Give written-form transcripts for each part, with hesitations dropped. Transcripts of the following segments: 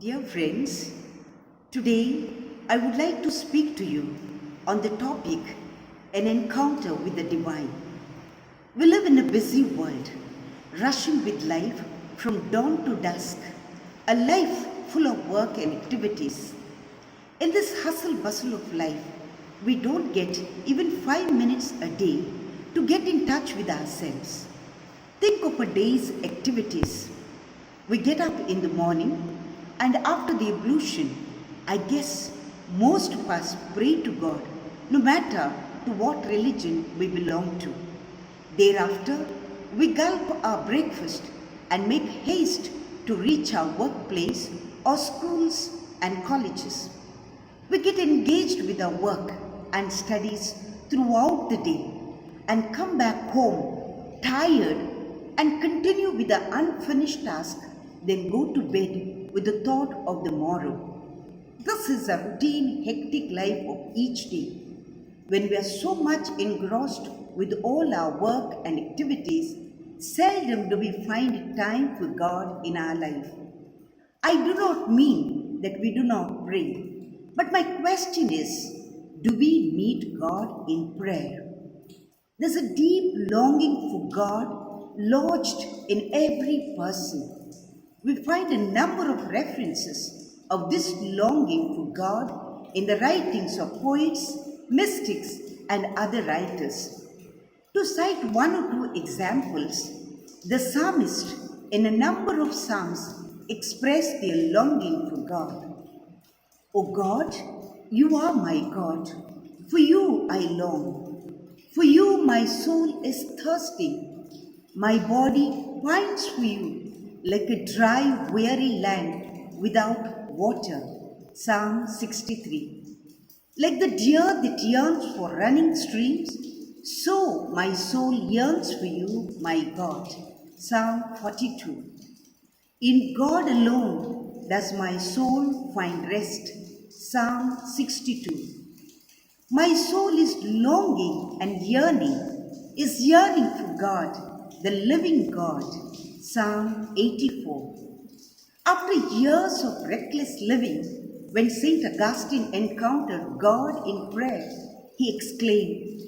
Dear friends, today I would like to speak to you on the topic an encounter with the divine. We live in a busy world, rushing with life from dawn to dusk, a life full of work and activities. In this hustle bustle of life, we don't get even 5 minutes a day to get in touch with ourselves. Think of a day's activities. We get up in the morning, and after the ablution, I guess most of us pray to God, no matter to what religion we belong to. Thereafter, we gulp our breakfast and make haste to reach our workplace or schools and colleges. We get engaged with our work and studies throughout the day and come back home tired and continue with the unfinished task, then go to bed with the thought of the morrow. This is a routine, hectic life of each day. When we are so much engrossed with all our work and activities, seldom do we find time for God in our life. I do not mean that we do not pray, but my question is, do we meet God in prayer? There's a deep longing for God lodged in every person. We find a number of references of this longing for God in the writings of poets, mystics, and other writers. To cite one or two examples, the psalmist in a number of psalms express their longing for God. O God, you are my God. For you I long. For you my soul is thirsting. My body pines for you like a dry, weary land without water. Psalm 63. Like the deer that yearns for running streams, so my soul yearns for you, my God. Psalm 42. In God alone does my soul find rest. Psalm 62. My soul is longing and is yearning for God, the living God. Psalm 84. After years of reckless living, when St. Augustine encountered God in prayer, he exclaimed,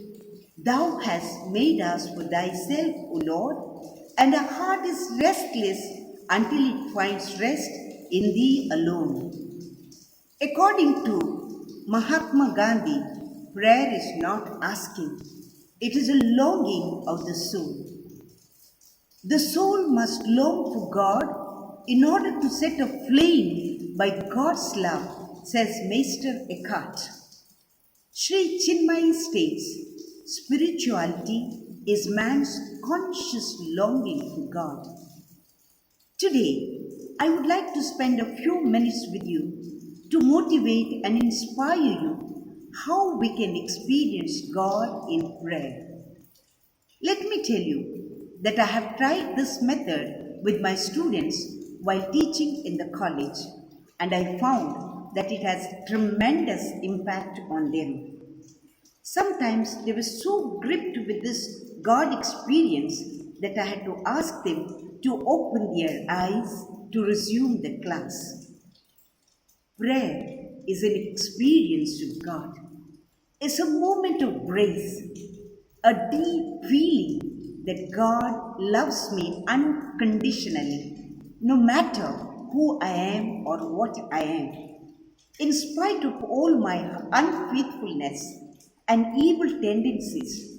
Thou hast made us for thyself, O Lord, and our heart is restless until it finds rest in thee alone. According to Mahatma Gandhi, prayer is not asking, it is a longing of the soul. The soul must long for God in order to set aflame by God's love, says Meister Eckhart. Sri Chinmay states, spirituality is man's conscious longing for God. Today, I would like to spend a few minutes with you to motivate and inspire you how we can experience God in prayer. Let me tell you that I have tried this method with my students while teaching in the college, and I found that it has tremendous impact on them. Sometimes they were so gripped with this God experience that I had to ask them to open their eyes to resume the class. Prayer is an experience with God. It's a moment of grace, a deep feeling that God loves me unconditionally, no matter who I am or what I am. In spite of all my unfaithfulness and evil tendencies,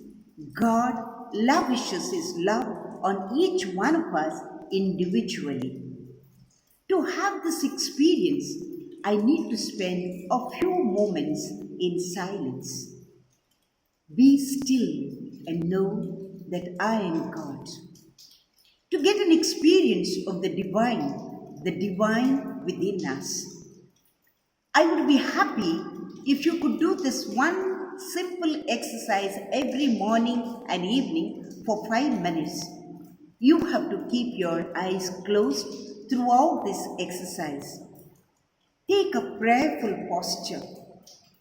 God lavishes His love on each one of us individually. To have this experience, I need to spend a few moments in silence. Be still and know that I am God. To get an experience of the divine within us. I would be happy if you could do this one simple exercise every morning and evening for 5 minutes. You have to keep your eyes closed throughout this exercise. Take a prayerful posture.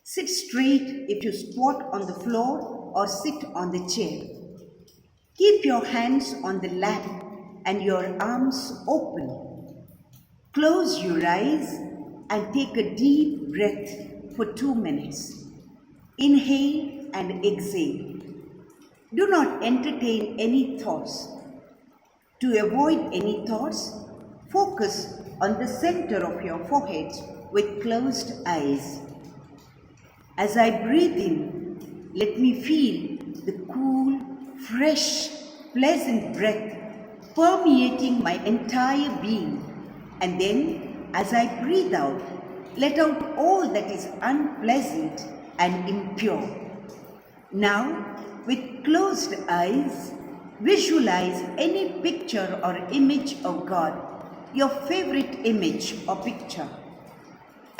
Sit straight if you squat on the floor or sit on the chair. Keep your hands on the lap and your arms open. Close your eyes and take a deep breath for 2 minutes. Inhale and exhale. Do not entertain any thoughts. To avoid any thoughts, focus on the center of your forehead with closed eyes. As I breathe in, let me feel the cool, fresh, pleasant breath permeating my entire being. And then, as I breathe out, let out all that is unpleasant and impure. Now, with closed eyes, visualize any picture or image of God, your favorite image or picture.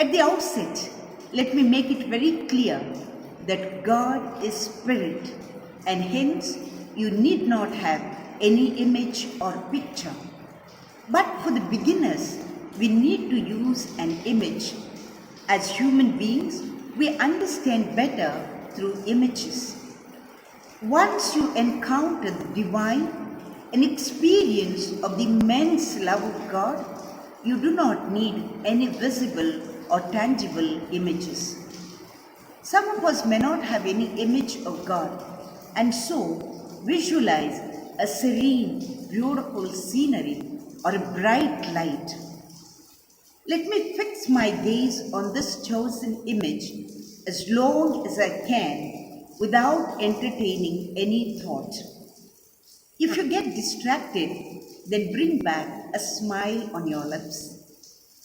At the outset, let me make it very clear that God is spirit, and hence you need not have any image or picture. But for the beginners, we need to use an image. As human beings, we understand better through images. Once you encounter the divine, an experience of the immense love of God, you do not need any visible or tangible images. Some of us may not have any image of God, and so visualize a serene, beautiful scenery or a bright light. Let me fix my gaze on this chosen image as long as I can without entertaining any thought. If you get distracted, then bring back a smile on your lips.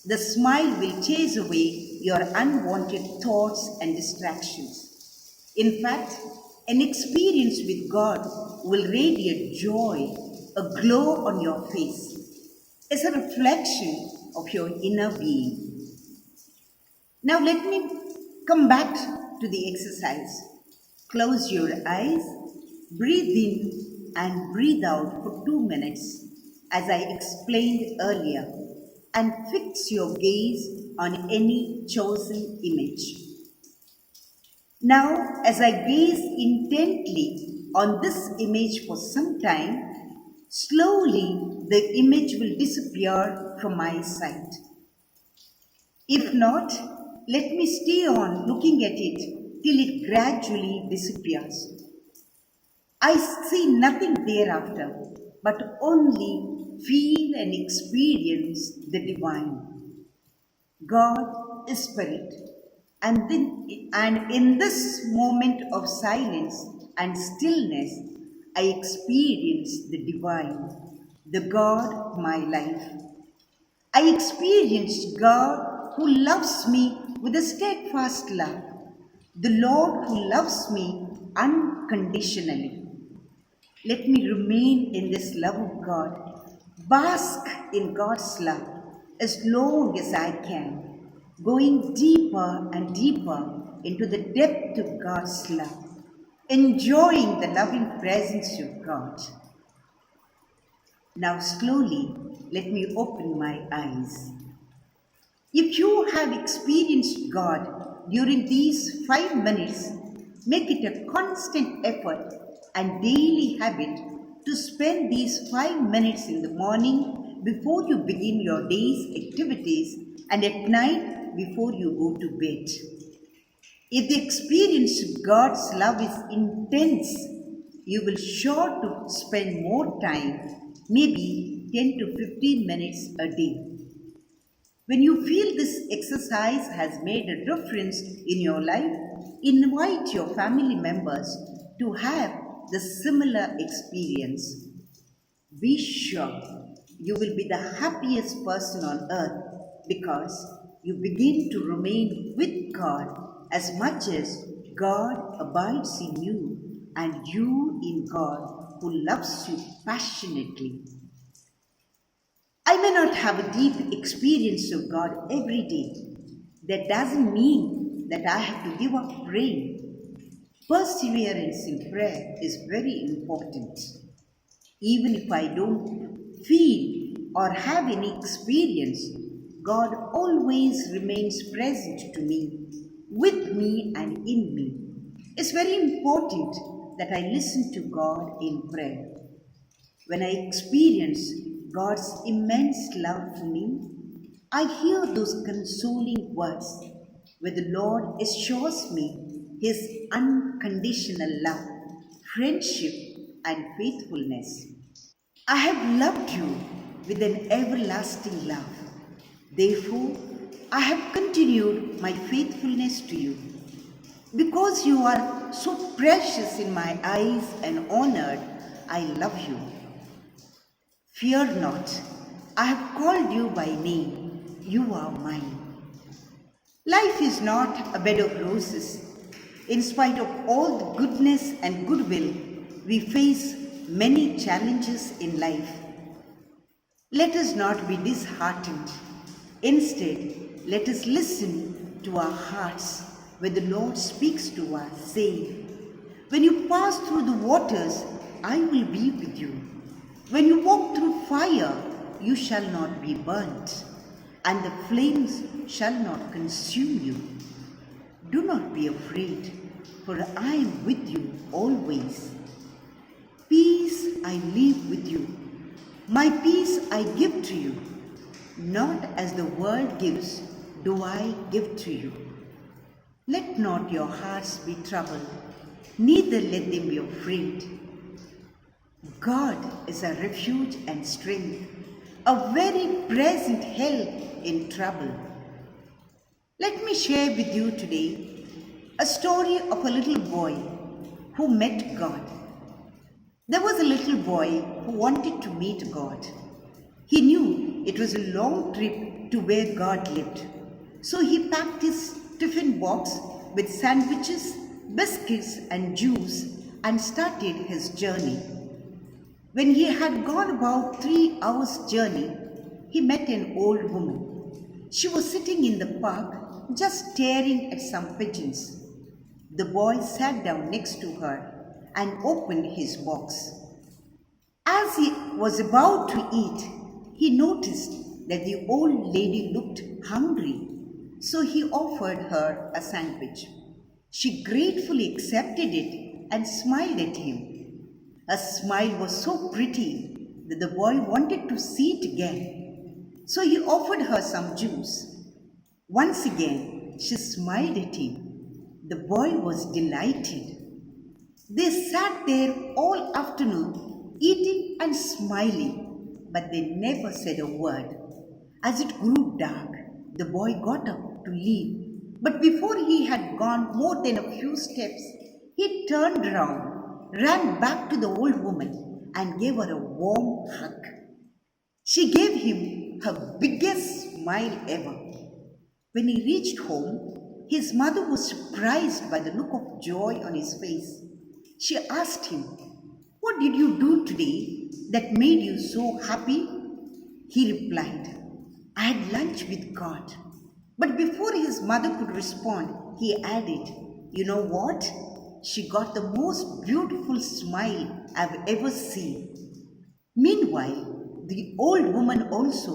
The smile will chase away your unwanted thoughts and distractions. In fact, an experience with God will radiate joy, a glow on your face, as a reflection of your inner being. Now let me come back to the exercise. Close your eyes, breathe in and breathe out for 2 minutes, as I explained earlier, and fix your gaze on any chosen image. Now, as I gaze intently on this image for some time, slowly the image will disappear from my sight. If not, let me stay on looking at it till it gradually disappears. I see nothing thereafter, but only feel and experience the divine. God is spirit, and in this moment of silence and stillness, I experience the divine, the God of my life. I experience God who loves me with a steadfast love, the Lord who loves me unconditionally. Let me remain in this love of God, bask in God's love as long as I can, going deeper and deeper into the depth of God's love, enjoying the loving presence of God. Now slowly, let me open my eyes. If you have experienced God during these 5 minutes, make it a constant effort and daily habit to spend these 5 minutes in the morning before you begin your day's activities and at night before you go to bed. If the experience of God's love is intense, you will sure to spend more time, maybe 10 to 15 minutes a day. When you feel this exercise has made a difference in your life, invite your family members to have the similar experience. Be sure you will be the happiest person on earth because you begin to remain with God as much as God abides in you and you in God who loves you passionately. I may not have a deep experience of God every day. That doesn't mean that I have to give up praying. Perseverance in prayer is very important. Even if I don't feel or have any experience, God always remains present to me, with me and in me. It's very important that I listen to God in prayer. When I experience God's immense love for me, I hear those consoling words where the Lord assures me His unconditional love, friendship, and faithfulness. I have loved you with an everlasting love. Therefore, I have continued my faithfulness to you. Because you are so precious in my eyes and honored, I love you. Fear not, I have called you by name. You are mine. Life is not a bed of roses. In spite of all the goodness and goodwill, we face many challenges in life. Let us not be disheartened. Instead, let us listen to our hearts where the Lord speaks to us, saying, "When you pass through the waters, I will be with you. When you walk through fire, you shall not be burnt, and the flames shall not consume you. Do not be afraid, for I am with you always. Peace I leave with you. My peace I give to you. Not as the world gives, do I give to you. Let not your hearts be troubled, neither let them be afraid. God is a refuge and strength, a very present help in trouble." Let me share with you today a story of a little boy who met God. There was a little boy who wanted to meet God. He knew it was a long trip to where God lived, so he packed his tiffin box with sandwiches, biscuits, and juice and started his journey. When he had gone about 3 hours' journey, he met an old woman. She was sitting in the park just staring at some pigeons. The boy sat down next to her and opened his box. As he was about to eat, he noticed that the old lady looked hungry, so he offered her a sandwich. She gratefully accepted it and smiled at him. Her smile was so pretty that the boy wanted to see it again, so he offered her some juice. Once again, she smiled at him. The boy was delighted. They sat there all afternoon, eating and smiling, but they never said a word. As it grew dark, the boy got up to leave, but before he had gone more than a few steps, he turned round, ran back to the old woman, and gave her a warm hug. She gave him her biggest smile ever. When he reached home, his mother was surprised by the look of joy on his face. She asked him, "What did you do today that made you so happy?" He replied, "I had lunch with God." But before his mother could respond, he added, "You know what? She got the most beautiful smile I've ever seen." Meanwhile, the old woman also,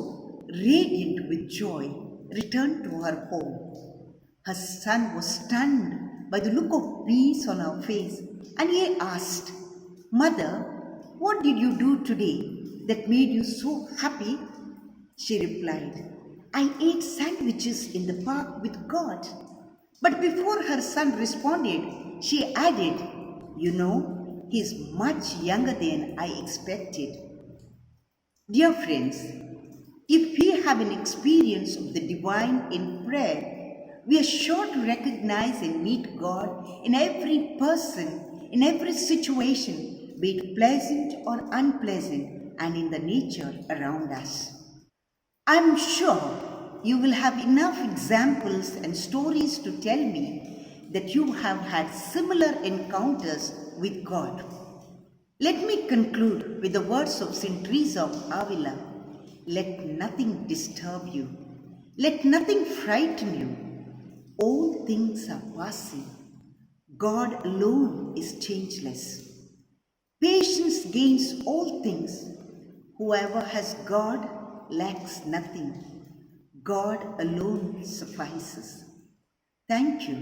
radiant with joy, returned to her home. Her son was stunned by the look of peace on her face, and he asked, "Mother, what did you do today that made you so happy?" She replied, "I ate sandwiches in the park with God." But before her son responded, she added, "You know, he's much younger than I expected." Dear friends, if we have an experience of the divine in prayer, we are sure to recognize and meet God in every person, in every situation, be it pleasant or unpleasant, and in the nature around us. I'm sure you will have enough examples and stories to tell me that you have had similar encounters with God. Let me conclude with the words of St. Teresa of Avila. Let nothing disturb you. Let nothing frighten you. All things are passing. God alone is changeless. Patience gains all things. Whoever has God lacks nothing. God alone suffices. Thank you,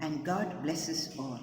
and God bless us all.